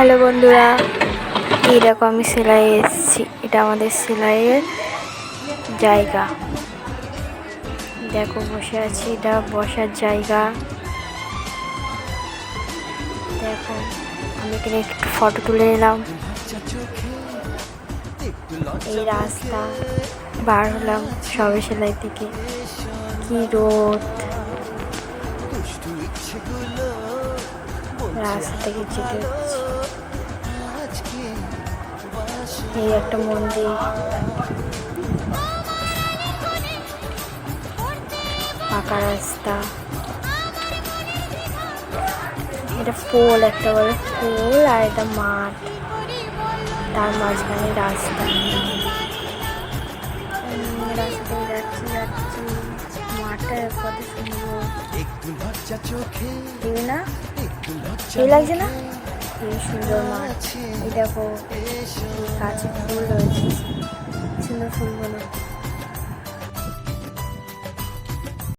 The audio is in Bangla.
হ্যালো বন্ধুরা, এই দেখো আমি সেলাই এসেছি। এটা আমাদের সেলাইয়ের জায়গা। দেখো বসে আছি, এটা বসার জায়গা। দেখো আমি এখানে একটু ফটো তুলে নিলাম। এই রাস্তা বার হলাম সবে সেলাই থেকে। কি রোদ, রাস্তা থেকে যেতে হচ্ছে। এই একটা মন্দির, পাকা রাস্তা। এটা পোল, একটা বড় পোল, আর এটা মাঠ, তার মাঝখানে রাস্তা। রাস্তা যাচ্ছি যাচ্ছি, মাঠটা কত সুন্দর, দেখবি না? এই লাগছে না? এই সুন্দর মাঠ। এই দেখো গাছে ফুল রয়েছে, সুন্দর ফুলগুলো।